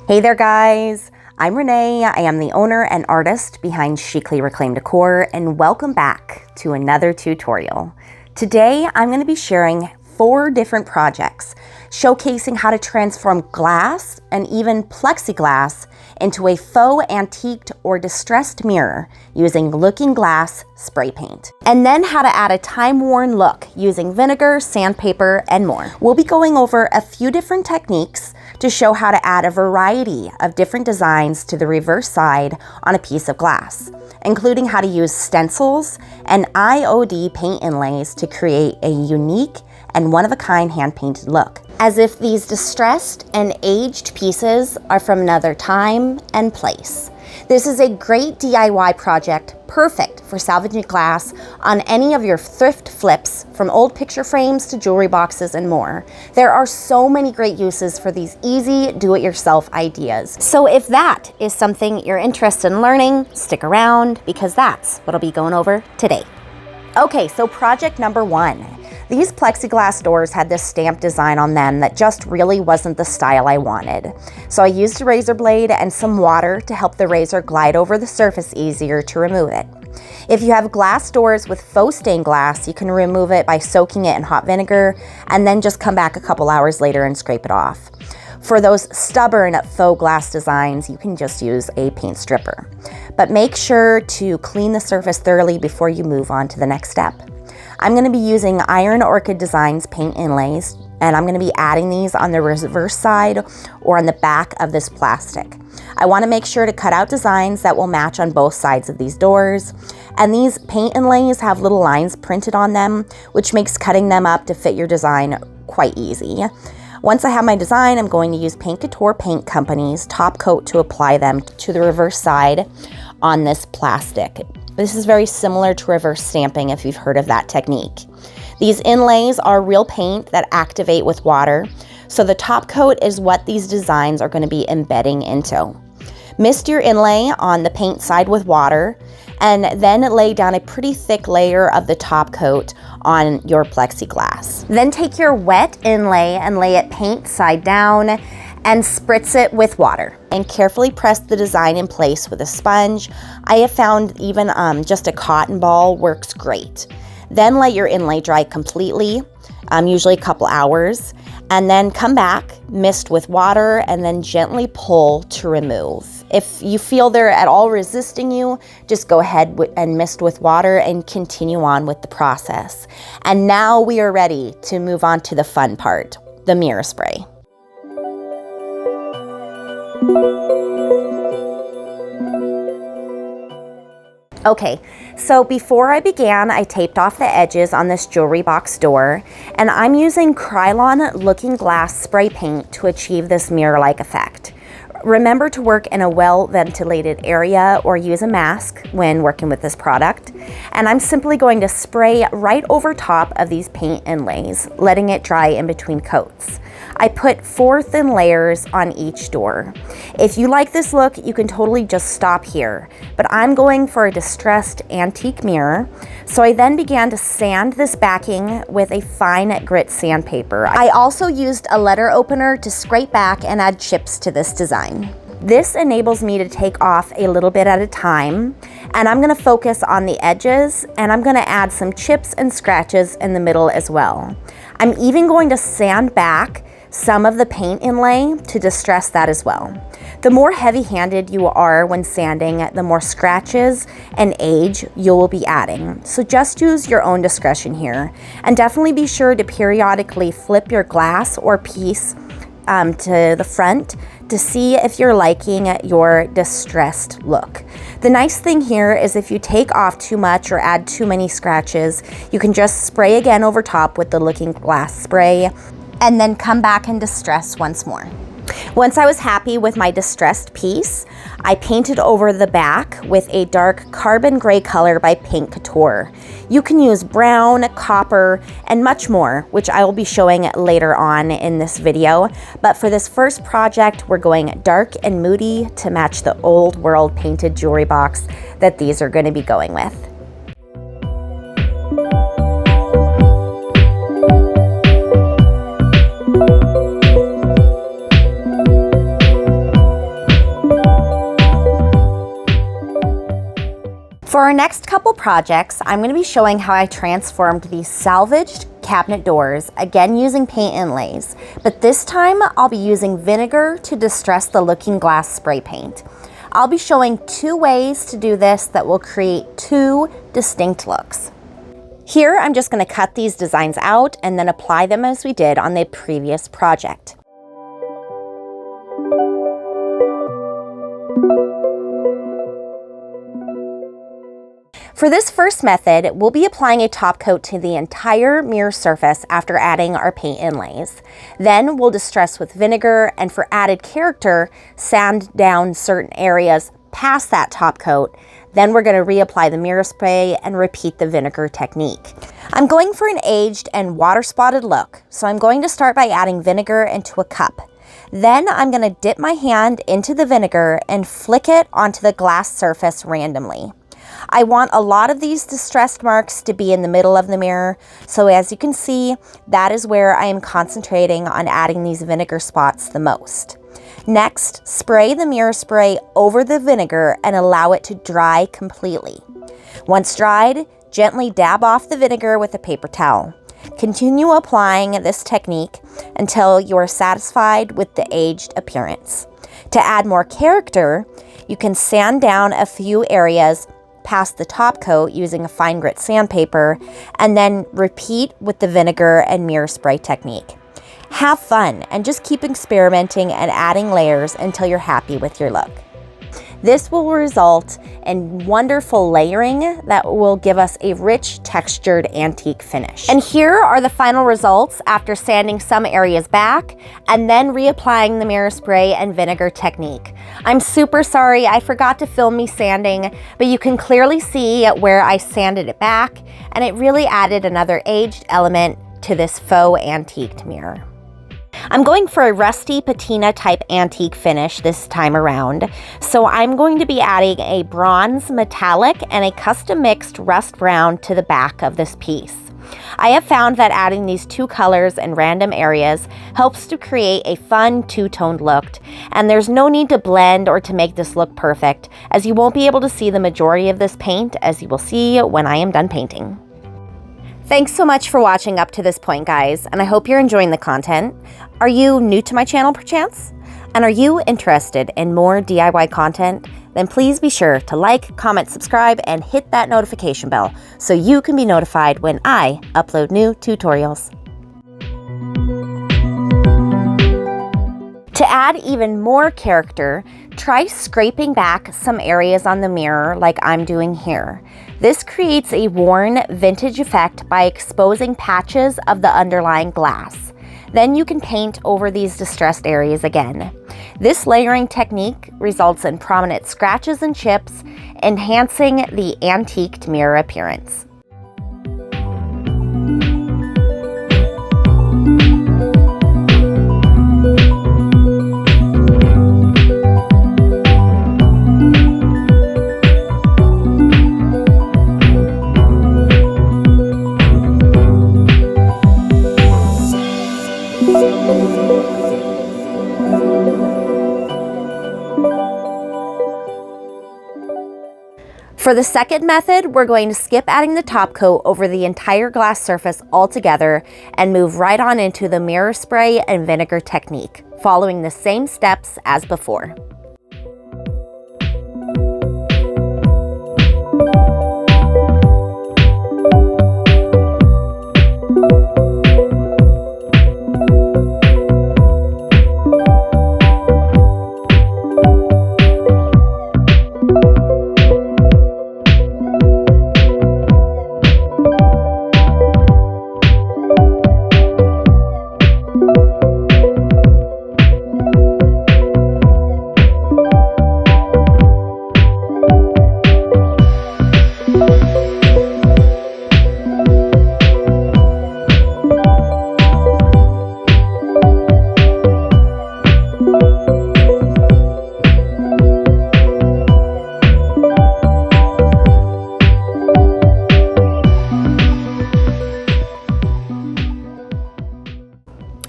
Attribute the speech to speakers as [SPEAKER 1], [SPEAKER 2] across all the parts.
[SPEAKER 1] Hey there guys, I'm Renee. I am the owner and artist behind Chicly Reclaimed Decor, and welcome back to another tutorial. Today I'm going to be sharing 4 different projects showcasing how to transform glass and even plexiglass into a faux antiqued or distressed mirror using looking glass spray paint. And then how to add a time-worn look using vinegar, sandpaper, and more. We'll be going over a few different techniques to show how to add a variety of different designs to the reverse side on a piece of glass, including how to use stencils and IOD paint inlays to create a unique and one-of-a-kind hand-painted look, as if these distressed and aged pieces are from another time and place. This is a great DIY project, perfect for salvaging glass on any of your thrift flips, from old picture frames to jewelry boxes and more. There are so many great uses for these easy do-it-yourself ideas. So if that is something you're interested in learning, stick around because that's what I'll be going over today. Okay, so project number 1. These plexiglass doors had this stamped design on them that just really wasn't the style I wanted. So I used a razor blade and some water to help the razor glide over the surface easier to remove it. If you have glass doors with faux stained glass, you can remove it by soaking it in hot vinegar and then just come back a couple hours later and scrape it off. For those stubborn faux glass designs, you can just use a paint stripper. But make sure to clean the surface thoroughly before you move on to the next step. I'm going to be using Iron Orchid Designs paint inlays, and I'm going to be adding these on the reverse side or on the back of this plastic. I want to make sure to cut out designs that will match on both sides of these doors, and these paint inlays have little lines printed on them, which makes cutting them up to fit your design quite easy. Once I have my design, I'm going to use Couture Paint Company's Topcoat to apply them to the reverse side on this plastic. This is very similar to reverse stamping if you've heard of that technique. These inlays are real paint that activate with water, so the top coat is what these designs are going to be embedding into. Mist your inlay on the paint side with water, and then lay down a pretty thick layer of the top coat on your plexiglass. Then take your wet inlay and lay it paint side down and spritz it with water, and carefully press the design in place with a sponge. I have found even just a cotton ball works great. Then let your inlay dry completely, usually a couple hours, and then come back, mist with water, and then gently pull to remove. If you feel they're at all resisting you, just go ahead and mist with water and continue on with the process. And now we are ready to move on to the fun part, the mirror spray. Okay, so before I began, I taped off the edges on this jewelry box door, and I'm using Krylon looking glass spray paint to achieve this mirror-like effect. Remember to work in a well-ventilated area or use a mask when working with this product. And I'm simply going to spray right over top of these paint inlays, letting it dry in between coats. I put 4 thin layers on each door. If you like this look, you can totally just stop here, but I'm going for a distressed antique mirror, so I then began to sand this backing with a fine grit sandpaper. I also used a letter opener to scrape back and add chips to this design. This enables me to take off a little bit at a time, and I'm going to focus on the edges, and I'm going to add some chips and scratches in the middle as well. I'm even going to sand back some of the paint inlay to distress that as well. The more heavy-handed you are when sanding, the more scratches and age you will be adding. So just use your own discretion here, and definitely be sure to periodically flip your glass or piece to the front to see if you're liking your distressed look. The nice thing here is if you take off too much or add too many scratches, you can just spray again over top with the looking glass spray and then come back and distress once more. Once I was happy with my distressed piece, I painted over the back with a dark carbon gray color by Paint Couture. You can use brown, copper, and much more, which I will be showing later on in this video. But for this first project, we're going dark and moody to match the old world painted jewelry box that these are going to be going with. our next couple projects, I'm going to be showing how I transformed these salvaged cabinet doors, again using paint inlays, but this time I'll be using vinegar to distress the looking glass spray paint. I'll be showing 2 ways to do this that will create 2 distinct looks. Here, I'm just going to cut these designs out and then apply them as we did on the previous project. For this first method, we'll be applying a top coat to the entire mirror surface after adding our paint inlays. Then we'll distress with vinegar, and for added character, sand down certain areas past that top coat. Then we're going to reapply the mirror spray and repeat the vinegar technique. I'm going for an aged and water spotted look, so I'm going to start by adding vinegar into a cup. Then I'm going to dip my hand into the vinegar and flick it onto the glass surface randomly. I want a lot of these distressed marks to be in the middle of the mirror, so as you can see, that is where I am concentrating on adding these vinegar spots the most. Next, spray the mirror spray over the vinegar and allow it to dry completely. Once dried, gently dab off the vinegar with a paper towel. Continue applying this technique until you are satisfied with the aged appearance. To add more character, you can sand down a few areas past the top coat using a fine grit sandpaper, and then repeat with the vinegar and mirror spray technique. Have fun and just keep experimenting and adding layers until you're happy with your look. This will result in wonderful layering that will give us a rich textured antique finish. And here are the final results after sanding some areas back and then reapplying the mirror spray and vinegar technique. I'm super sorry I forgot to film me sanding, but you can clearly see where I sanded it back, and it really added another aged element to this faux antiqued mirror. I'm going for a rusty patina type antique finish this time around, so I'm going to be adding a bronze metallic and a custom mixed rust brown to the back of this piece. I have found that adding these 2 colors in random areas helps to create a fun 2-toned look, and there's no need to blend or to make this look perfect, as you won't be able to see the majority of this paint, as you will see when I am done painting. Thanks so much for watching up to this point, guys, and I hope you're enjoying the content. Are you new to my channel perchance? And are you interested in more DIY content? Then please be sure to like, comment, subscribe, and hit that notification bell so you can be notified when I upload new tutorials. To add even more character, try scraping back some areas on the mirror like I'm doing here. This creates a worn vintage effect by exposing patches of the underlying glass. Then you can paint over these distressed areas again. This layering technique results in prominent scratches and chips, enhancing the antiqued mirror appearance. For the second method, we're going to skip adding the top coat over the entire glass surface altogether and move right on into the mirror spray and vinegar technique, following the same steps as before.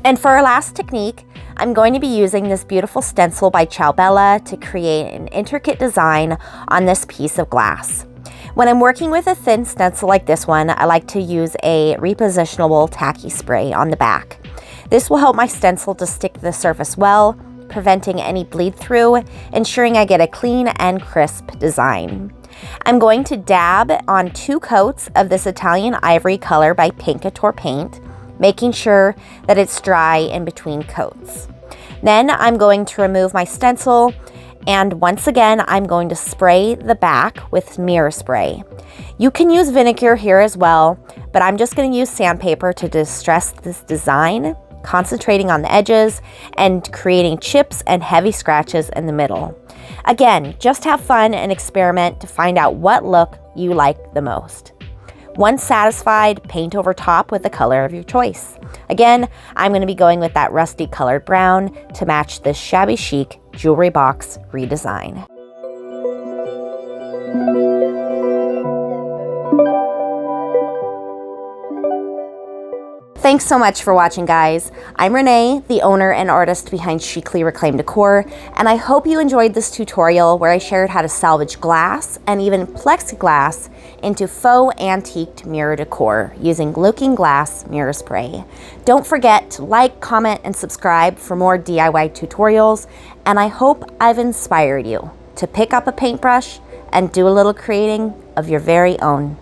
[SPEAKER 1] And for our last technique, I'm going to be using this beautiful stencil by Ciao Bella to create an intricate design on this piece of glass. When I'm working with a thin stencil like this one, I like to use a repositionable tacky spray on the back. This will help my stencil to stick to the surface well, preventing any bleed through, ensuring I get a clean and crisp design. I'm going to dab on 2 coats of this Italian ivory color by Couture paint, making sure that it's dry in between coats. Then I'm going to remove my stencil, and once again I'm going to spray the back with mirror spray. You can use vinegar here as well, but I'm just going to use sandpaper to distress this design, concentrating on the edges and creating chips and heavy scratches in the middle. Again, just have fun and experiment to find out what look you like the most. Once satisfied, paint over top with the color of your choice. Again, I'm going to be going with that rusty colored brown to match this shabby chic jewelry box redesign. Thanks so much for watching, guys. I'm Renee, the owner and artist behind Chicly Reclaimed Decor, and I hope you enjoyed this tutorial where I shared how to salvage glass and even plexiglass into faux antiqued mirror decor using looking glass mirror spray. Don't forget to like, comment, and subscribe for more DIY tutorials, and I hope I've inspired you to pick up a paintbrush and do a little creating of your very own